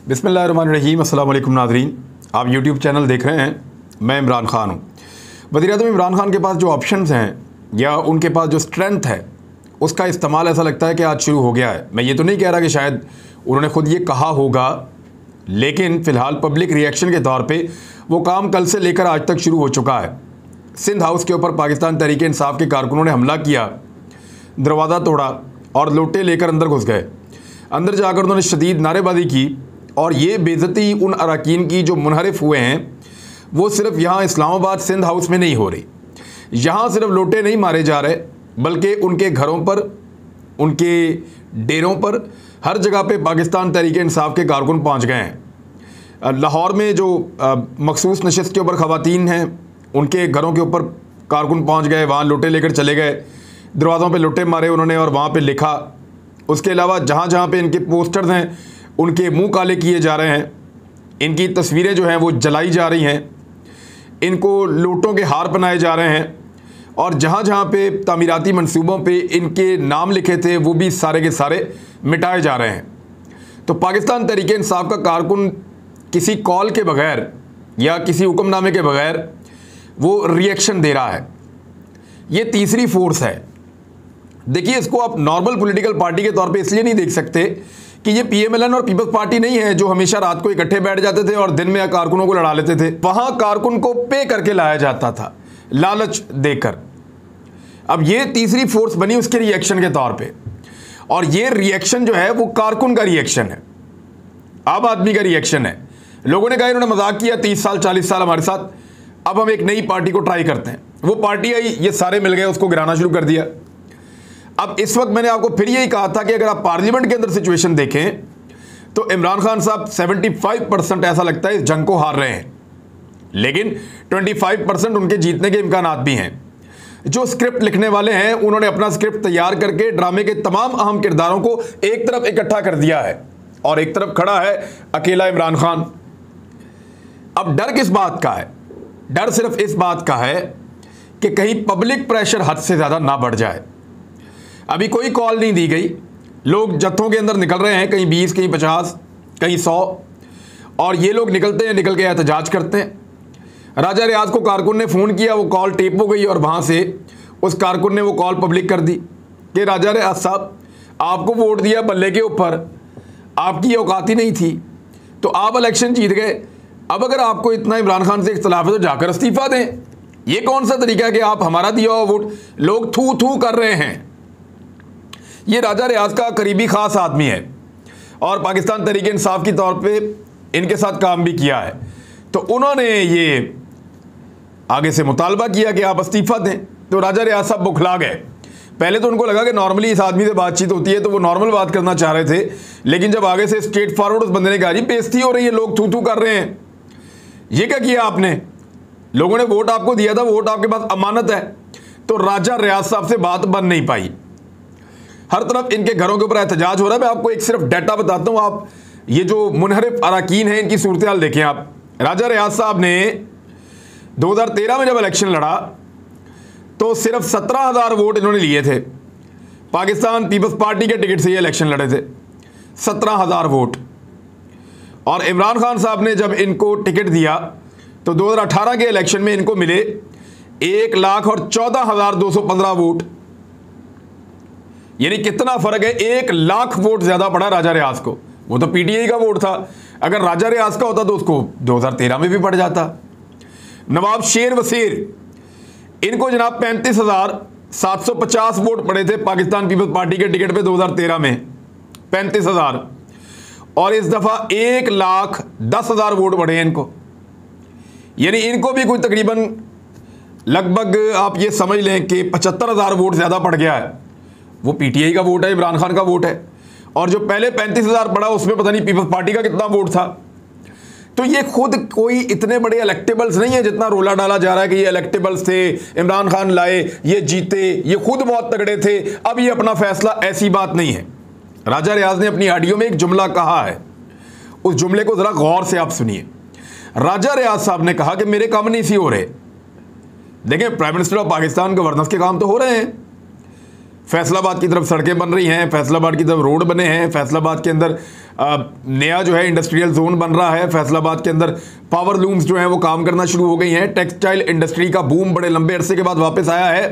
बिस्मिल्लाहिर्रहमानिर्रहीम। अस्सलाम वालेकुम नाज़रीन, आप यूट्यूब चैनल देख रहे हैं। मैं इमरान ख़ान हूँ। वज़ीर-ए-आज़म इमरान ख़ान के पास जो ऑप्शंस हैं या उनके पास जो स्ट्रेंथ है उसका इस्तेमाल ऐसा लगता है कि आज शुरू हो गया है। मैं ये तो नहीं कह रहा कि शायद उन्होंने ख़ुद ये कहा होगा, लेकिन फ़िलहाल पब्लिक रिएक्शन के तौर पर वो काम कल से लेकर आज तक शुरू हो चुका है। सिंध हाउस के ऊपर पाकिस्तान तहरीक इंसाफ के कारकुनों ने हमला किया, दरवाज़ा तोड़ा और लोटे लेकर अंदर घुस गए। अंदर जाकर उन्होंने शदीद नारेबाजी की और ये बेइज्जती उन अरकान की जो मुनहरिफ हुए हैं वो सिर्फ यहाँ इस्लामाबाद सिंध हाउस में नहीं हो रही। यहाँ सिर्फ लोटे नहीं मारे जा रहे, बल्कि उनके घरों पर, उनके डेरों पर, हर जगह पे पाकिस्तान तहरीक इंसाफ के कारकुन पहुँच गए हैं। लाहौर में जो मखसूस नशिस्त के ऊपर ख़वातीन हैं उनके घरों के ऊपर कारकुन पहुँच गए, वहाँ लोटे लेकर चले गए, दरवाज़ों पे लोटे मारे उन्होंने और वहाँ पे लिखा। उसके अलावा जहाँ जहाँ पे इनके पोस्टर्स हैं उनके मुंह काले किए जा रहे हैं, इनकी तस्वीरें जो हैं वो जलाई जा रही हैं, इनको लोटों के हार बनाए जा रहे हैं और जहाँ जहाँ पे तामीराती मंसूबों पे इनके नाम लिखे थे वो भी सारे के सारे मिटाए जा रहे हैं। तो पाकिस्तान तहरीक इंसाफ का कारकुन किसी कॉल के बगैर या किसी हुक्मनामे के बगैर वो रिएक्शन दे रहा है। ये तीसरी फोर्स है। देखिए, इसको आप नॉर्मल पॉलिटिकल पार्टी के तौर पे इसलिए नहीं देख सकते कि ये पीएमएलएन और पीपल्स पार्टी नहीं है जो हमेशा रात को इकट्ठे बैठ जाते थे और दिन में कारकुनों को लड़ा लेते थे। वहां कारकुन को पे करके लाया जाता था, लालच देकर। अब ये तीसरी फोर्स बनी उसके रिएक्शन के तौर पे, और ये रिएक्शन जो है वो कारकुन का रिएक्शन है, आम आदमी का रिएक्शन है। लोगों ने कहा इन्होंने मजाक किया 30 साल 40 साल हमारे साथ, अब हम एक नई पार्टी को ट्राई करते हैं। वो पार्टी आई, ये सारे मिल गए, उसको गिराना शुरू कर दिया। अब इस वक्त मैंने आपको फिर यही कहा था कि अगर आप पार्लियामेंट के अंदर सिचुएशन देखें तो इमरान खान साहब 75% ऐसा लगता है इस जंग को हार रहे हैं, लेकिन 25% उनके जीतने के इम्कानात भी हैं। जो स्क्रिप्ट लिखने वाले हैं उन्होंने अपना स्क्रिप्ट तैयार करके ड्रामे के तमाम अहम किरदारों को एक तरफ इकट्ठा कर दिया है और एक तरफ खड़ा है अकेला इमरान खान। अब डर किस बात का है? डर सिर्फ इस बात का है कि कहीं पब्लिक प्रेशर हद से ज़्यादा ना बढ़ जाए। अभी कोई कॉल नहीं दी गई, लोग जत्थों के अंदर निकल रहे हैं, कहीं 20, कहीं 50, कहीं 100, और ये लोग निकलते हैं, निकल के एहतजाज करते हैं। राजा रियाज को कारकुन ने फ़ोन किया, वो कॉल टेप हो गई और वहाँ से उस कारकुन ने वो कॉल पब्लिक कर दी कि राजा रियाज साहब, आपको वोट दिया बल्ले के ऊपर, आपकी औकात ही नहीं थी तो आप इलेक्शन जीत गए। अब अगर आपको इतना इमरान खान से इख्तलाफ है तो जाकर इस्तीफ़ा दें। ये कौन सा तरीका है कि आप हमारा दिया हुआ वोट, लोग थू थू कर रहे हैं। ये राजा रियाज का करीबी ख़ास आदमी है और पाकिस्तान तहरीक इंसाफ की तौर पे इनके साथ काम भी किया है। तो उन्होंने ये आगे से मुतालबा किया कि आप इस्तीफ़ा दें, तो राजा रियाज साहब बुखला गए। पहले तो उनको लगा कि नॉर्मली इस आदमी से बातचीत होती है तो वो नॉर्मल बात करना चाह रहे थे, लेकिन जब आगे से स्ट्रेट फॉरवर्ड उस बंदे ने कहा जी बेइज्जती हो रही है, लोग थू थू कर रहे हैं, ये क्या किया आपने? लोगों ने वोट आपको दिया था, वोट आपके पास अमानत है। तो राजा रियाज साहब से बात बन नहीं पाई। हर तरफ इनके घरों के ऊपर एहतजाज हो रहा है। मैं आपको एक सिर्फ डाटा बताता हूँ, आप ये जो मुनहरिफ अरकान हैं इनकी सूरत हाल देखें आप। राजा रियाज साहब ने 2013 में जब इलेक्शन लड़ा तो सिर्फ 17,000 वोट इन्होंने लिए थे। पाकिस्तान पीपल्स पार्टी के टिकट से ये इलेक्शन लड़े थे, 17,000 वोट। और इमरान खान साहब ने जब इनको टिकट दिया तो 2018 के इलेक्शन में इनको मिले 1,14,215 वोट। यानी कितना फर्क है, 1,00,000 वोट ज्यादा पड़ा राजा रियाज को। वो तो पीटीआई का वोट था, अगर राजा रियाज का होता तो उसको 2013 में भी पड़ जाता। नवाब शेर वसीर, इनको जनाब 35,750 वोट पड़े थे पाकिस्तान पीपल्स पार्टी के टिकट पे 2013 में, 35,000, और इस दफा 1,10,000 वोट बढ़े इनको। यानी इनको भी कोई तकरीबन लगभग आप ये समझ लें कि 75,000 वोट ज्यादा पड़ गया है। वो पीटीआई का वोट है, इमरान खान का वोट है, और जो पहले 35,000 पड़ा उसमें पता नहीं पीपल्स पार्टी का कितना वोट था। तो ये खुद कोई इतने बड़े इलेक्टेबल्स नहीं है जितना रोला डाला जा रहा है कि ये इलेक्टेबल्स थे, इमरान खान लाए, ये जीते, ये खुद बहुत तगड़े थे, अब ये अपना फैसला। ऐसी बात नहीं है। राजा रियाज ने अपनी ऑडियो में एक जुमला कहा है, उस जुमले को जरा गौर से आप सुनिए। राजा रियाज साहब ने कहा कि मेरे काम नहीं सी हो रहे। देखें, prime minister of Pakistan governance के काम तो हो रहे हैं, फैसलाबाद की तरफ सड़कें बन रही हैं, फैसलाबाद की तरफ रोड बने हैं, फैसलाबाद के अंदर नया जो है इंडस्ट्रियल जोन बन रहा है, फैसलाबाद के अंदर पावर लूम्स जो हैं वो काम करना शुरू हो गई हैं, टेक्सटाइल इंडस्ट्री का बूम बड़े लंबे अरसे के बाद वापस आया है,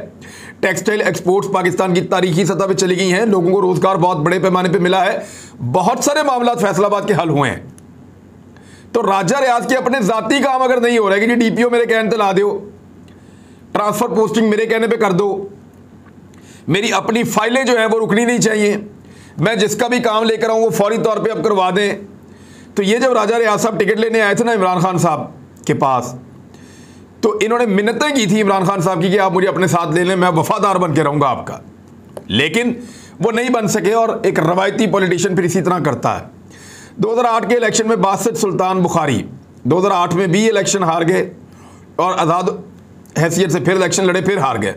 टेक्सटाइल एक्सपोर्ट्स पाकिस्तान की तारीखी सतह पे चली गई हैं, लोगों को रोजगार बहुत बड़े पैमाने पे मिला है, बहुत सारे मामला फैसलाबाद के हल हुए हैं। तो राजा रियाज के अपने जाती काम अगर नहीं हो रहा है कि डीपीओ मेरे कहने पे ला दो, ट्रांसफर पोस्टिंग मेरे कहने पे कर दो, मेरी अपनी फाइलें जो हैं वो रुकनी नहीं चाहिए, मैं जिसका भी काम लेकर आऊँ वो फौरी तौर पे अब करवा दें। तो ये जब राजा रियाज साहब टिकट लेने आए थे ना इमरान खान साहब के पास, तो इन्होंने मिन्नतें की थी इमरान खान साहब की कि आप मुझे अपने साथ ले लें, मैं वफादार बन के रहूँगा आपका, लेकिन वो नहीं बन सके। और एक रवायती पॉलिटिशियन फिर इसी तरह करता है। 2008 के इलेक्शन में बासित सुल्तान बुखारी 2008 में भी इलेक्शन हार गए और आज़ाद हैसियत से फिर इलेक्शन लड़े, फिर हार गए।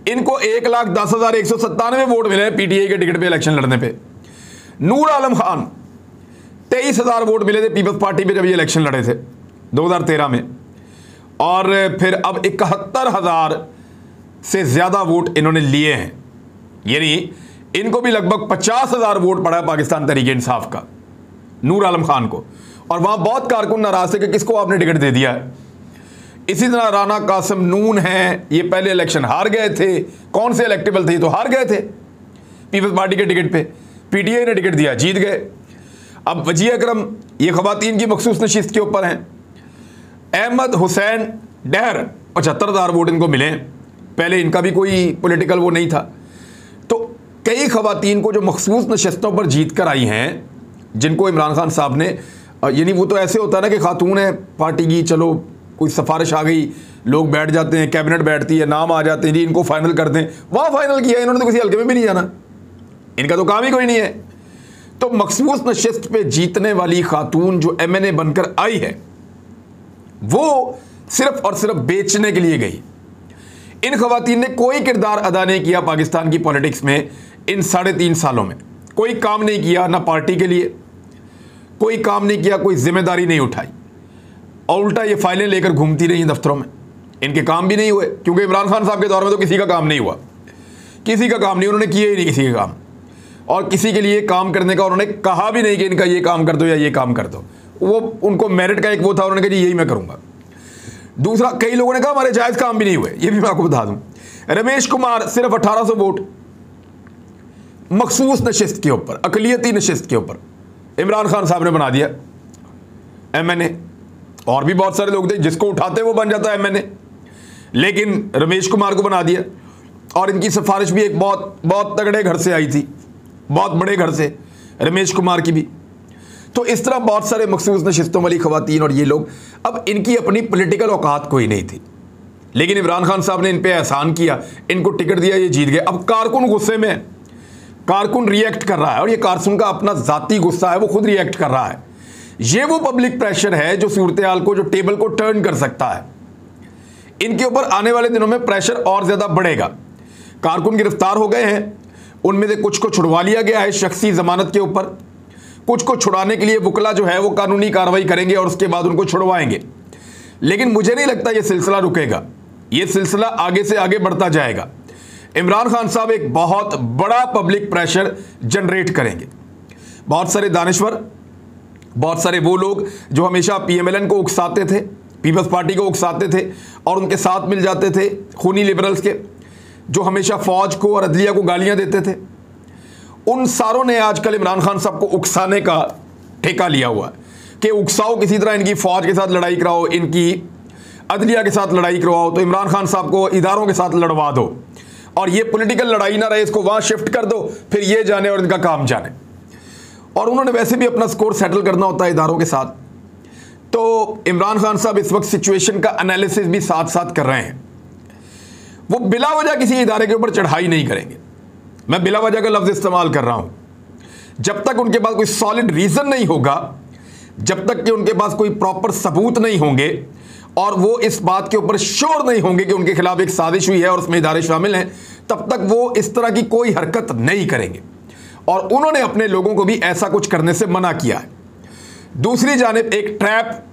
इनको 1,10,197 वोट मिले पीटीआई के टिकट पे इलेक्शन लड़ने पे। नूर आलम खान 23,000 वोट मिले थे पीपल्स पार्टी पे जब ये इलेक्शन लड़े थे 2013 में, और फिर अब 71,000 से ज़्यादा वोट इन्होंने लिए हैं, यानी इनको भी लगभग 50,000 वोट पड़ा है पाकिस्तान तहरीक इंसाफ का, नूर आलम खान को। और वहाँ बहुत कारकुन नाराज थे कि किसको आपने टिकट दे दिया है। इसी तरह राना कासिम नून हैं, ये पहले इलेक्शन हार गए थे, कौन से इलेक्टेबल थे तो हार गए थे पीपल्स पार्टी के टिकट पे, पीटीआई ने टिकट दिया, जीत गए। अब वजी अकरम ये खवातीन की मखसूस नशिस्त के ऊपर हैं। अहमद हुसैन डहर 75,000 वोट इनको मिले, पहले इनका भी कोई पॉलिटिकल वो नहीं था। तो कई खवातीन को जो मखसूस नशिस्तों पर जीत कर आई हैं, जिनको इमरान खान साहब ने, यानी वो तो ऐसे होता है ना कि खातून है पार्टी की, चलो कोई सिफारिश आ गई, लोग बैठ जाते हैं, कैबिनेट बैठती है, नाम आ जाते हैं जी इनको फाइनल कर दें, वहाँ फाइनल किया, इन्होंने तो किसी हल्के में भी नहीं जाना, इनका तो काम ही कोई नहीं है। तो मखसूस नशिस्त पे जीतने वाली खातून जो एमएनए बनकर आई है वो सिर्फ और सिर्फ बेचने के लिए गई। इन खवातीन ने कोई किरदार अदा नहीं किया पाकिस्तान की पॉलिटिक्स में इन 3.5 सालों में, कोई काम नहीं किया, ना पार्टी के लिए कोई काम नहीं किया, कोई जिम्मेदारी नहीं उठाई, और उल्टा ये फाइलें लेकर घूमती रही दफ्तरों में। इनके काम भी नहीं हुए, क्योंकि इमरान खान साहब के दौर में तो किसी का काम नहीं हुआ, किसी का काम नहीं, उन्होंने किया ही नहीं किसी का काम, और किसी के लिए काम करने का उन्होंने कहा भी नहीं कि इनका ये काम कर दो या ये काम कर दो। वो उनको मेरिट का एक वो था, उन्होंने कहा जी यही मैं करूँगा। दूसरा, कई लोगों ने कहा हमारे जायज़ काम भी नहीं हुए, ये भी मैं आपको बता दूँ। रमेश कुमार सिर्फ 1800 वोट मखसूस नशिस्त के ऊपर, अकलियती नशिस्त के ऊपर इमरान खान साहब ने बना दिया एमएनए। और भी बहुत सारे लोग थे, जिसको उठाते वो बन जाता है एमएनए, लेकिन रमेश कुमार को बना दिया। और इनकी सिफारिश भी एक बहुत तगड़े घर से आई थी, बहुत बड़े घर से, रमेश कुमार की भी। तो इस तरह बहुत सारे मखसूस नशिस्तों वाली खवातीन और ये लोग, अब इनकी अपनी पॉलिटिकल औकात कोई नहीं थी, लेकिन इमरान खान साहब ने इन पे एहसान किया, इनको टिकट दिया, ये जीत गए। अब कारकुन गुस्से में है, कारकुन रिएक्ट कर रहा है, और ये कारकुन का अपना जाती गुस्सा है, वो खुद रिएक्ट कर रहा है। ये वो पब्लिक प्रेशर है जो सूरत हाल को, जो टेबल को टर्न कर सकता है। इनके ऊपर आने वाले दिनों में प्रेशर और ज़्यादा बढ़ेगा। कारकुन गिरफ्तार हो गए हैं, उनमें से कुछ को छुड़वा लिया गया है शख्सी ज़मानत के ऊपर, कुछ को छुड़ाने के लिए वकला जो है वो कानूनी कार्रवाई करेंगे और उसके बाद उनको छुड़वाएंगे। लेकिन मुझे नहीं लगता ये सिलसिला रुकेगा, ये सिलसिला आगे से आगे बढ़ता जाएगा। इमरान खान साहब एक बहुत बड़ा पब्लिक प्रेशर जनरेट करेंगे। बहुत सारे दानिश्वर, बहुत सारे वो लोग जो हमेशा पीएमएलएन को उकसाते थे, पीपल्स पार्टी को उकसाते थे और उनके साथ मिल जाते थे खूनी लिबरल्स के, जो हमेशा फौज को और अदलिया को गालियां देते थे, उन सारों ने आजकल इमरान खान साहब को उकसाने का ठेका लिया हुआ है कि उकसाओ, किसी तरह इनकी फौज के साथ लड़ाई कराओ, इनकी अदलिया के साथ लड़ाई करवाओ, तो इमरान खान साहब को इदारों के साथ लड़वा दो, और ये पॉलिटिकल लड़ाई ना रहे, इसको वहाँ शिफ्ट कर दो, फिर ये जाने और इनका काम जाने। और उन्होंने वैसे भी अपना स्कोर सेटल करना होता है इदारों के साथ। तो इमरान खान साहब इस वक्त सिचुएशन का एनालिसिस भी साथ साथ कर रहे हैं। वो बिला वजह किसी इदारे के ऊपर चढ़ाई नहीं करेंगे, मैं बिला वजह का लफ्ज़ इस्तेमाल कर रहा हूं। जब तक उनके पास कोई सॉलिड रीज़न नहीं होगा, जब तक कि उनके पास कोई प्रॉपर सबूत नहीं होंगे और वो इस बात के ऊपर श्योर नहीं होंगे कि उनके खिलाफ एक साजिश हुई है और उसमें इदारे शामिल हैं, तब तक वो इस तरह की कोई हरकत नहीं करेंगे। और उन्होंने अपने लोगों को भी ऐसा कुछ करने से मना किया है। दूसरी जानिब एक ट्रैप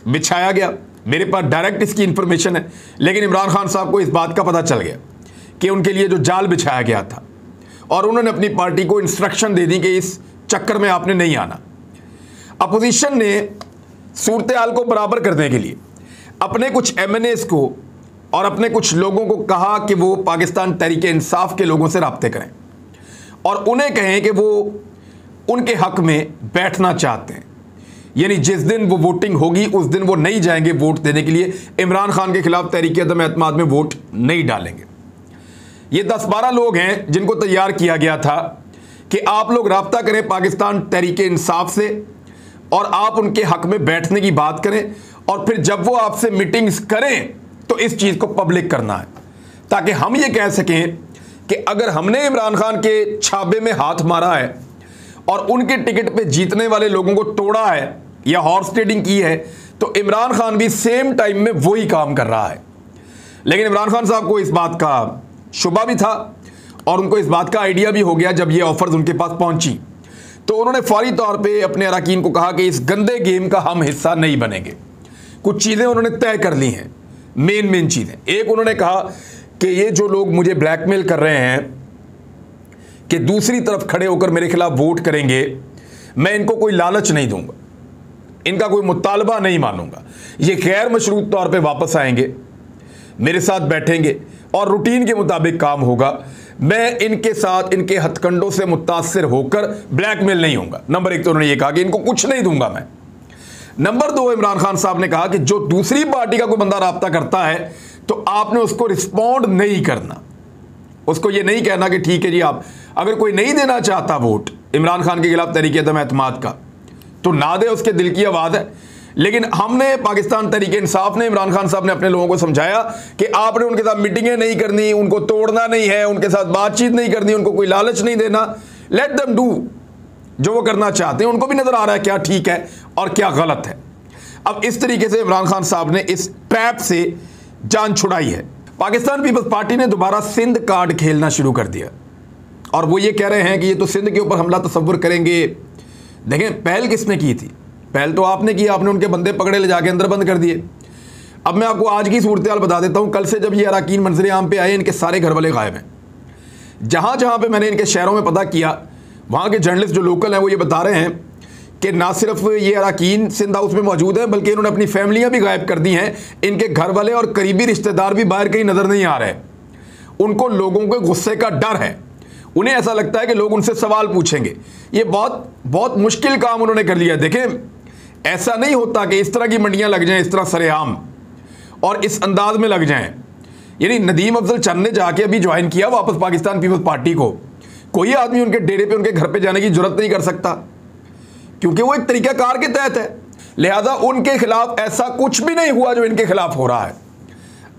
बिछाया गया, मेरे पास डायरेक्ट इसकी इंफॉर्मेशन है, लेकिन इमरान खान साहब को इस बात का पता चल गया कि उनके लिए जो जाल बिछाया गया था, और उन्होंने अपनी पार्टी को इंस्ट्रक्शन दे दी कि इस चक्कर में आपने नहीं आना। अपोजिशन ने सूरत हाल को बराबर करने के लिए अपने कुछ MNAs को और अपने कुछ लोगों को कहा कि वो पाकिस्तान तहरीक इंसाफ के लोगों से राब्ते करें और उन्हें कहें कि वो उनके हक में बैठना चाहते हैं, यानी जिस दिन वो वोटिंग होगी उस दिन वो नहीं जाएंगे वोट देने के लिए, इमरान खान के खिलाफ तहरीक अदम एतमाद में वोट नहीं डालेंगे। ये 10-12 लोग हैं जिनको तैयार किया गया था कि आप लोग राब्ता करें पाकिस्तान तहरीक इंसाफ से और आप उनके हक में बैठने की बात करें, और फिर जब वो आपसे मीटिंग्स करें तो इस चीज़ को पब्लिक करना है, ताकि हम ये कह सकें कि अगर हमने इमरान खान के छाबे में हाथ मारा है और उनके टिकट पे जीतने वाले लोगों को तोड़ा है या हॉर्स ट्रेडिंग की है, तो इमरान खान भी सेम टाइम में वही काम कर रहा है। लेकिन इमरान खान साहब को इस बात का शुबा भी था और उनको इस बात का आइडिया भी हो गया जब ये ऑफर्स उनके पास पहुंची, तो उन्होंने फौरी तौर पे अपने अरकान को कहा कि इस गंदे गेम का हम हिस्सा नहीं बनेंगे। कुछ चीज़ें उन्होंने तय कर ली हैं, मेन चीज़ें। एक, उन्होंने कहा कि ये जो लोग मुझे ब्लैकमेल कर रहे हैं कि दूसरी तरफ खड़े होकर मेरे खिलाफ वोट करेंगे, मैं इनको कोई लालच नहीं दूंगा, इनका कोई मुतालबा नहीं मानूंगा। ये गैर मशरूत तौर पे वापस आएंगे, मेरे साथ बैठेंगे और रूटीन के मुताबिक काम होगा। मैं इनके साथ इनके हथकंडों से मुतासिर होकर ब्लैकमेल नहीं होऊंगा। नंबर 1 तो उन्होंने ये कहा कि इनको कुछ नहीं दूंगा मैं। नंबर 2, इमरान खान साहब ने कहा कि जो दूसरी पार्टी का कोई बंदा राब्ता करता है तो आपने उसको रिस्पॉन्ड नहीं करना, उसको ये नहीं कहना कि ठीक है जी, आप अगर कोई नहीं देना चाहता वोट इमरान खान के खिलाफ तहरीक अदम एतमाद का तो ना दे, उसके दिल की आवाज़ है। लेकिन हमने पाकिस्तान तहरीक इंसाफ ने, इमरान खान साहब ने अपने लोगों को समझाया कि आपने उनके साथ मीटिंगें नहीं करनी, उनको तोड़ना नहीं है, उनके साथ बातचीत नहीं करनी, उनको कोई लालच नहीं देना। लेट देम डू जो वो करना चाहते हैं, उनको भी नजर आ रहा है क्या ठीक है और क्या गलत है। अब इस तरीके से इमरान खान साहब ने इस ट्रैप से जान छुड़ाई है। पाकिस्तान पीपल्स पार्टी ने दोबारा सिंध कार्ड खेलना शुरू कर दिया और वो ये कह रहे हैं कि ये तो सिंध के ऊपर हमला तस्वुर करेंगे। देखें, पहल किसने की थी? पहल तो आपने की, आपने उनके बंदे पकड़े ले जाके अंदर बंद कर दिए। अब मैं आपको आज की सूरत हाल बता देता हूँ। कल से जब ये अरकान मंजर आम पे आए, इनके सारे घर वाले गायब हैं। जहाँ जहाँ पे मैंने इनके शहरों में पता किया, वहाँ के जर्नलिस्ट जो लोकल हैं वो ये बता रहे हैं कि ना सिर्फ ये अरकान सिंध हाउस में मौजूद है, बल्कि इन्होंने अपनी फैमिलियाँ भी गायब कर दी हैं। इनके घर वाले और करीबी रिश्तेदार भी बाहर कहीं नज़र नहीं आ रहे। उनको लोगों के गुस्से का डर है, उन्हें ऐसा लगता है कि लोग उनसे सवाल पूछेंगे। ये बहुत बहुत मुश्किल काम उन्होंने कर लिया। देखें, ऐसा नहीं होता कि इस तरह की मंडियां लग जाएं, इस तरह सरेआम और इस अंदाज में लग जाएं। यानी नदीम अफजल चंद ने जाके अभी ज्वाइन किया वापस पाकिस्तान पीपल्स पार्टी को। कोई आदमी उनके डेरे पे, उनके घर पे जाने की जरूरत नहीं कर सकता, क्योंकि वो एक तरीकाकार के तहत है। लिहाजा उनके खिलाफ ऐसा कुछ भी नहीं हुआ जो इनके खिलाफ हो रहा है।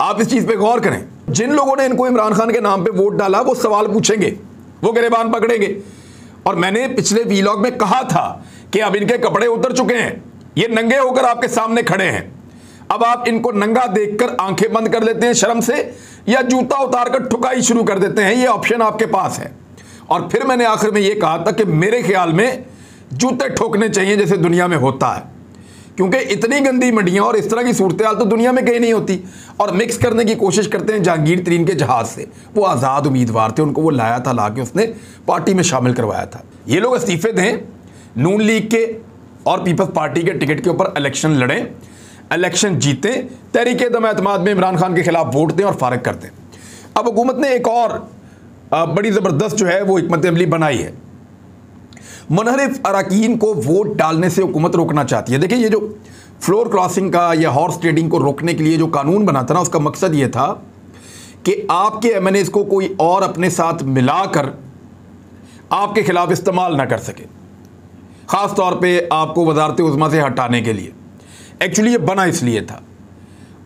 आप इस चीज़ पे गौर करें। जिन लोगों ने इनको इमरान खान के नाम पे वोट डाला वो सवाल पूछेंगे, वो गिरेबान पकड़ेंगे। और मैंने पिछले वीलॉग में कहा था कि अब इनके कपड़े उतर चुके हैं, ये नंगे होकर आपके सामने खड़े हैं। अब आप इनको नंगा देखकर आंखें बंद कर लेते हैं शर्म से, या जूता उतारकर ठुकाई शुरू कर देते हैं। ये ऑप्शन आपके पास है। और फिर मैंने आखिर में ये कहा था कि मेरे ख्याल में जूते ठोकने चाहिए जैसे दुनिया में होता है, क्योंकि इतनी गंदी मंडियां और इस तरह की सूरत हाल तो दुनिया में कहीं नहीं होती। और मिक्स करने की कोशिश करते हैं जहांगीर तरीन के जहाज से। वो आज़ाद उम्मीदवार थे, उनको वो लाया था, ला के उसने पार्टी में शामिल करवाया था। ये लोग इस्तीफे दें, नून लीग के और पीपल्स पार्टी के टिकट के ऊपर इलेक्शन लड़ें, इलेक्शन जीतें, तहरीक अदम एतमाद में इमरान खान के खिलाफ वोट दें और फारग कर दें। अब हुकूमत ने एक और बड़ी ज़बरदस्त जो है वो हिकमत अमली बनाई है। मुनहरिफ अरकान को वोट डालने से हुकूमत रोकना चाहती है। देखिए, ये जो फ्लोर क्रॉसिंग का या हॉर्स ट्रेडिंग को रोकने के लिए जो कानून बना था ना, उसका मकसद ये था कि आपके MNAs को कोई और अपने साथ मिलाकर आपके खिलाफ इस्तेमाल ना कर सके, ख़ास तौर पे आपको वजारत उज़्मा से हटाने के लिए। एक्चुअली ये बना इसलिए था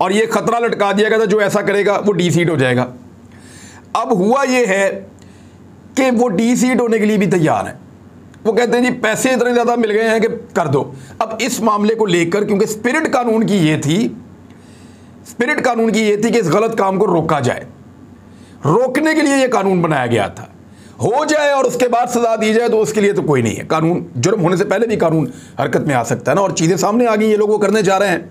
और ये ख़तरा लटका दिया गया था, जो ऐसा करेगा वो डी-सीट हो जाएगा। अब हुआ ये है कि वो डी-सीट होने के लिए भी तैयार है। वो कहते हैं जी पैसे इतने ज़्यादा मिल गए हैं कि कर दो। अब इस मामले को लेकर, क्योंकि स्पिरिट कानून की ये थी कि इस गलत काम को रोका जाए, रोकने के लिए ये कानून बनाया गया था। हो जाए और उसके बाद सजा दी जाए तो उसके लिए तो कोई नहीं है। कानून जुर्म होने से पहले भी कानून हरकत में आ सकता है ना, और चीज़ें सामने आ गई, ये लोग वो करने जा रहे हैं।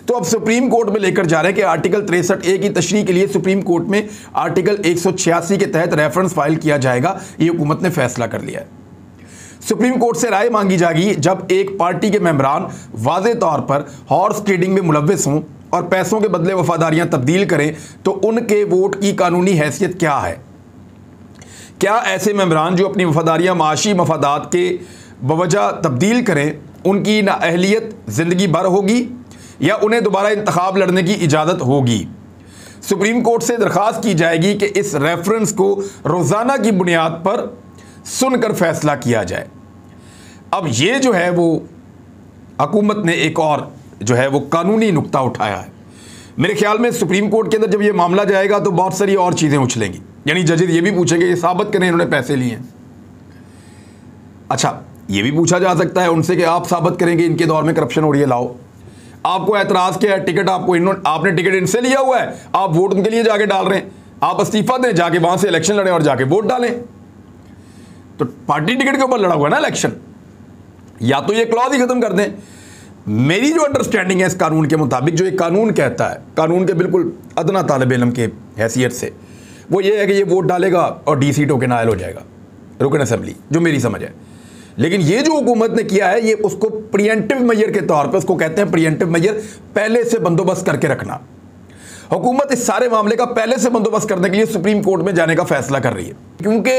तो अब सुप्रीम कोर्ट में लेकर जा रहे हैं कि आर्टिकल 63A की तशरीह के लिए सुप्रीम कोर्ट में आर्टिकल 186 के तहत रेफरेंस फाइल किया जाएगा। ये हुकूमत ने फैसला कर लिया है। सुप्रीम कोर्ट से राय मांगी जाएगी जब एक पार्टी के मेंबरान वाज़े तौर पर हॉर्स ट्रेडिंग में मुलव्विस हों और पैसों के बदले वफादारियां तब्दील करें तो उनके वोट की कानूनी हैसियत क्या है। क्या ऐसे मेंबरान जो अपनी वफादारियां माशी मफादात के बवजह तब्दील करें, उनकी नाअहलियत ज़िंदगी भर होगी या उन्हें दोबारा इंतखाब लड़ने की इजाज़त होगी। सुप्रीम कोर्ट से दरख्वास्त की जाएगी कि इस रेफरेंस को रोज़ाना की बुनियाद पर सुनकर फैसला किया जाए। अब ये जो है वो हुकूमत ने एक और जो है वो कानूनी नुक्ता उठाया है। मेरे ख्याल में सुप्रीम कोर्ट के अंदर जब ये मामला जाएगा तो बहुत सारी और चीज़ें उछलेंगी, यानी जजेस ये भी पूछेंगे ये साबित करें इन्होंने पैसे लिए हैं। अच्छा, ये भी पूछा जा सकता है उनसे कि आप साबित करेंगे इनके दौर में करप्शन हो रही है, लाओ। आपको एतराज़ क्या है, टिकट आपने टिकट इनसे लिया हुआ है, आप वोट उनके लिए जाके डाल रहे हैं, आप इस्तीफा दें, जाके वहाँ से इलेक्शन लड़ें और जाके वोट डालें। तो पार्टी टिकट के ऊपर लड़ा हुआ है ना इलेक्शन, या तो ये क्लॉज ही खत्म कर दें। मेरी जो अंडरस्टैंडिंग है इस कानून के मुताबिक, जो ये कानून कहता है, कानून के बिल्कुल अदना तालिब इल्म के हैसियत से, वो ये है कि ये वोट डालेगा और DC टोकन नायल हो जाएगा, रुकन असेंबली, जो मेरी समझ है। लेकिन ये जो हुकूमत ने किया है, ये उसको प्रिएंटिव मेजर के तौर पर, उसको कहते हैं प्रिएंटिव मेजर, पहले से बंदोबस्त करके रखना। हुकूमत इस सारे मामले का पहले से बंदोबस्त करने के लिए सुप्रीम कोर्ट में जाने का फैसला कर रही है, क्योंकि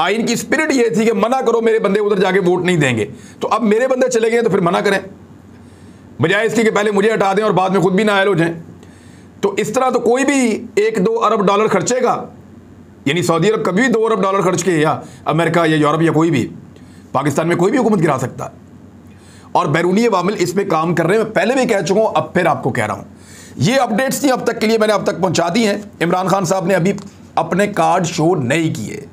आइन की स्पिरिट ये थी कि मना करो, मेरे बंदे उधर जाके वोट नहीं देंगे। तो अब मेरे बंदे चले गए तो फिर मना करें, बजाय इसके कि पहले मुझे हटा दें और बाद में खुद भी नायल हो जाएं। तो इस तरह तो कोई भी $1-2 अरब खर्चेगा, यानी सऊदी अरब कभी भी $2 अरब खर्च के, या अमेरिका या यूरोप या कोई भी, पाकिस्तान में कोई भी हुकूमत गिरा सकता है। और बैरूनी अवामिल इस पर काम कर रहे हैं। मैं पहले भी कह चुका हूँ, अब फिर आपको कह रहा हूँ। ये अपडेट्स थी अब तक के लिए, मैंने अब तक पहुँचा दी हैं। इमरान खान साहब ने अभी अपने कार्ड शो नहीं किए,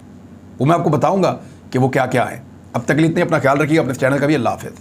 वो मैं आपको बताऊँगा कि वो क्या क्या है। अब तक के लिए इतने, अपना ख्याल रखिए, अपने चैनल का भी। अल्लाह हाफ़िज़।